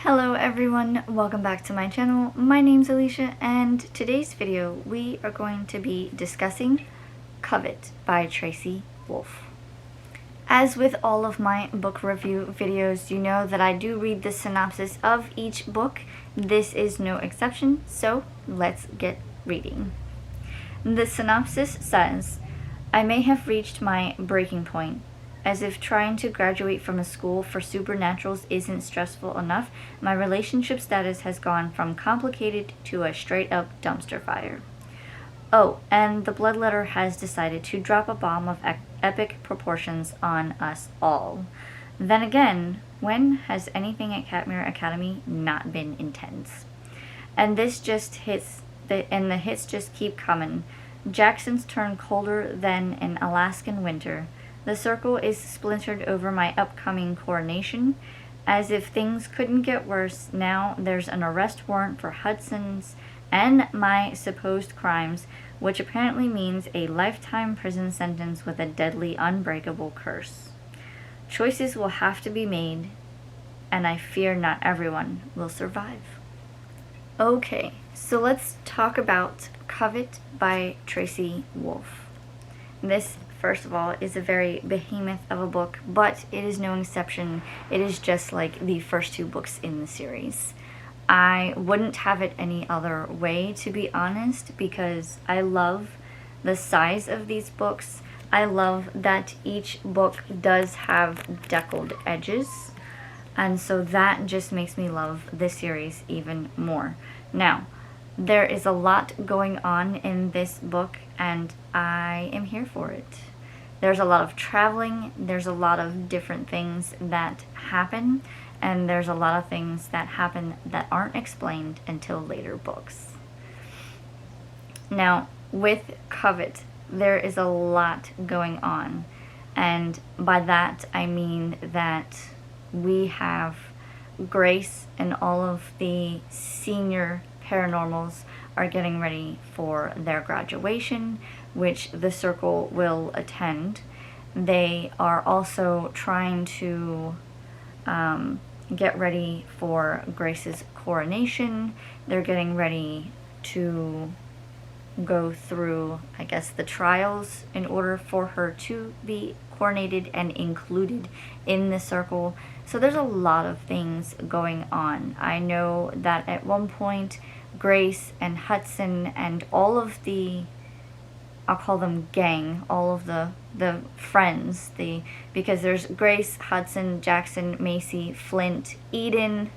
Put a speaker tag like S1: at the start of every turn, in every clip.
S1: Hello everyone, welcome back to my channel. My name's Alisha, and today's video we are going to be discussing Covet by Tracy Wolff. As with all of my book review videos, you know that I do read the synopsis of each book. This is no exception, so let's get reading. The synopsis says, "I may have reached my breaking point. As if trying to graduate from a school for supernaturals isn't stressful enough, my relationship status has gone from complicated to a straight-up dumpster fire. Oh, and the bloodletter has decided to drop a bomb of epic proportions on us all. Then again, when has anything at Catmere Academy not been intense? And this just hits, the hits just keep coming. Jackson's turned colder than an Alaskan winter. The circle is splintered over my upcoming coronation. As if things couldn't get worse, now there's an arrest warrant for Hudson's and my supposed crimes, which apparently means a lifetime prison sentence with a deadly, unbreakable curse. Choices will have to be made, and I fear not everyone will survive." Okay, so let's talk about Covet by Tracy Wolff. This, first of all, is a very behemoth of a book, but it is no exception. It is just like the first two books in the series. I wouldn't have it any other way, to be honest, because I love the size of these books. I love that each book does have deckled edges, and so that just makes me love this series even more. Now, there is a lot going on in this book, and I am here for it. There's a lot of traveling, there's a lot of different things that happen, and there's a lot of things that happen that aren't explained until later books. Now, with Covet, there is a lot going on, and by that I mean that we have Grace and all of the senior paranormals are getting ready for their graduation, which the circle will attend. They are also trying to get ready for Grace's coronation. They're getting ready to go through, I guess, the trials in order for her to be coronated and included in the circle. So there's a lot of things going on. I know that at one point Grace and Hudson and all of the, I'll call them gang, all of the friends, because there's Grace, Hudson, Jackson, Macy, Flint, Eden,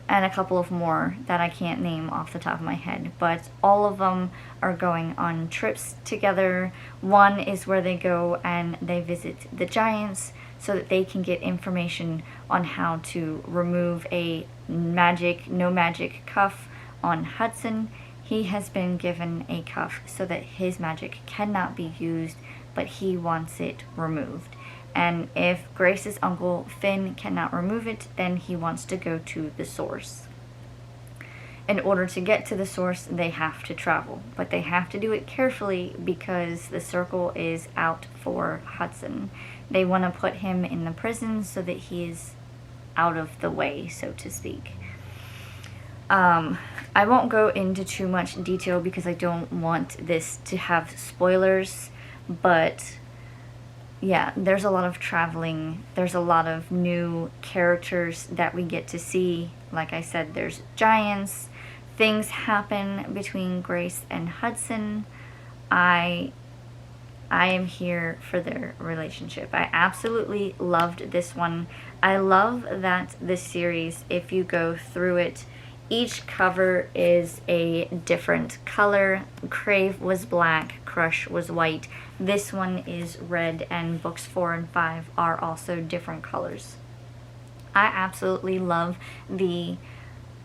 S1: and a couple of more that I can't name off the top of my head, but all of them are going on trips together. One is where they go and they visit the Giants so that they can get information on how to remove a no magic cuff on Hudson. He has been given a cuff so that his magic cannot be used, but he wants it removed. And if Grace's uncle Finn cannot remove it, then he wants to go to the source. In order to get to the source, they have to travel, but they have to do it carefully because the circle is out for Hudson. They want to put him in the prison so that he is out of the way, so to speak. I won't go into too much detail because I don't want this to have spoilers, but yeah, there's a lot of traveling, there's a lot of new characters that we get to see. Like I said, there's giants, things happen between Grace and Hudson. I am here for their relationship. I absolutely loved this one. I love that this series, if you go through it, each cover is a different color. Crave was black, Crush was white. This one is red, and books 4 and 5 are also different colors. I absolutely love the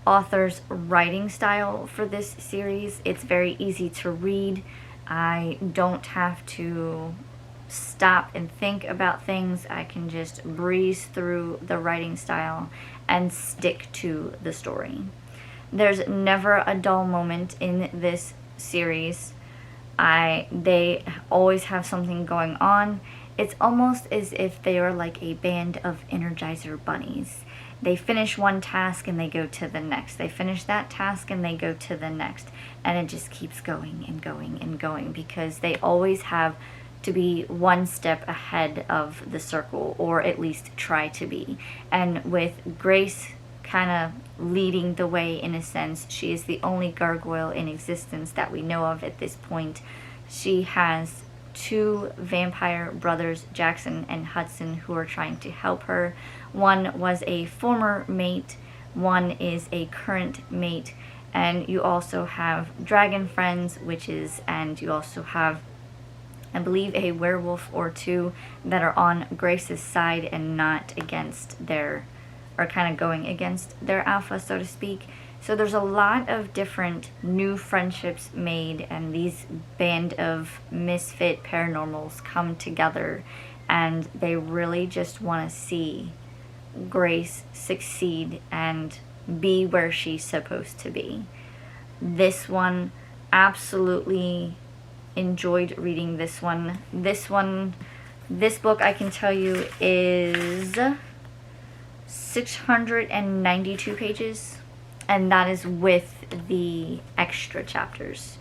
S1: author's writing style for this series. It's very easy to read. I don't have to stop and think about things. I can just breeze through the writing style and stick to the story. There's never a dull moment in this series. They always have something going on. It's almost as if they are like a band of Energizer bunnies. They finish one task and they go to the next. They finish that task and they go to the next. And it just keeps going and going and going, because they always have to be one step ahead of the circle, or at least try to be. And with Grace kind of leading the way in a sense, she is the only gargoyle in existence that we know of at this point. She has two vampire brothers, Jackson and Hudson, who are trying to help her. One was a former mate, one is a current mate, and you also have dragon friends, witches, and you also have, I believe, a werewolf or two that are on Grace's side and not against their, or kind of going against their alpha, so to speak. So there's a lot of different new friendships made, and these band of misfit paranormals come together, and they really just want to see Grace succeed and be where she's supposed to be. This one, absolutely enjoyed reading this one. This book, I can tell you, is 692 pages, and that is with the extra chapters.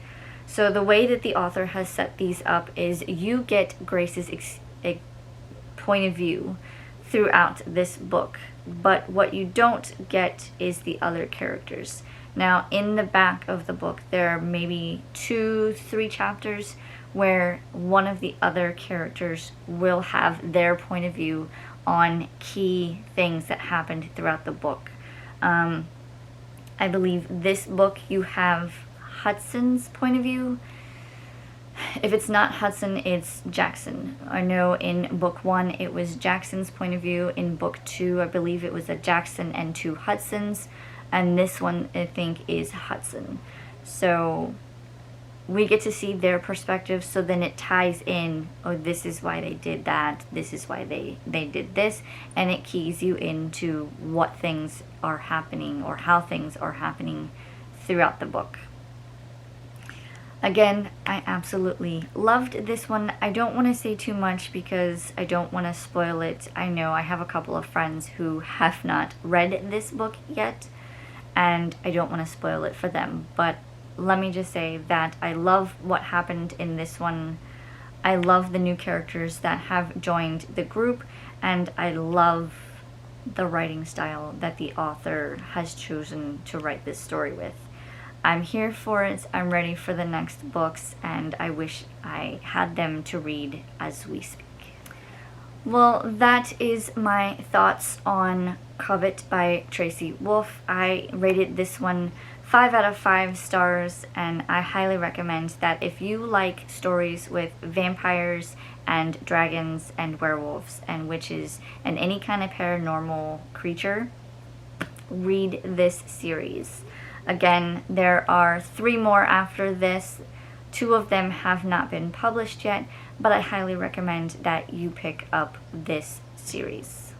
S1: So the way that the author has set these up is you get Grace's point of view throughout this book, but what you don't get is the other characters. Now, in the back of the book, there are maybe 2-3 chapters where one of the other characters will have their point of view on key things that happened throughout the book. I believe this book you have Hudson's point of view. If it's not Hudson, it's Jackson. I know in book 1 it was Jackson's point of view. In book 2, I believe it was a Jackson and 2 Hudsons. And this one, I think, is Hudson. So we get to see their perspective, so then it ties in, oh, this is why they did that, this is why they did this, and it keys you into what things are happening, or how things are happening throughout the book. Again, I absolutely loved this one. I don't want to say too much because I don't want to spoil it. I know I have a couple of friends who have not read this book yet, and I don't want to spoil it for them, but let me just say that I love what happened in this one. I love the new characters that have joined the group, and I love the writing style that the author has chosen to write this story with. I'm here for it, I'm ready for the next books, and I wish I had them to read as we speak. Well, that is my thoughts on Covet by Tracy Wolff. I rated this one 5 out of 5 stars, and I highly recommend that if you like stories with vampires and dragons and werewolves and witches and any kind of paranormal creature, read this series. Again, there are 3 more after this. 2 of them have not been published yet, but I highly recommend that you pick up this series.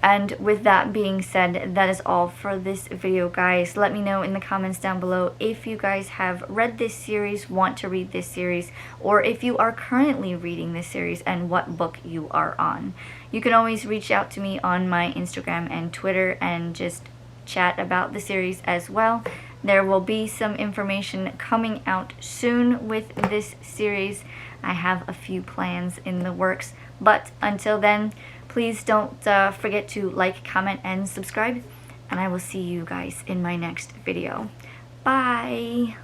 S1: And with that being said, that is all for this video, guys. Let me know in the comments down below if you guys have read this series, want to read this series, or if you are currently reading this series and what book you are on. You can always reach out to me on my Instagram and Twitter and just chat about the series as well. There will be some information coming out soon with this series. I have a few plans in the works, but until then, please don't forget to like, comment, and subscribe, and I will see you guys in my next video. Bye!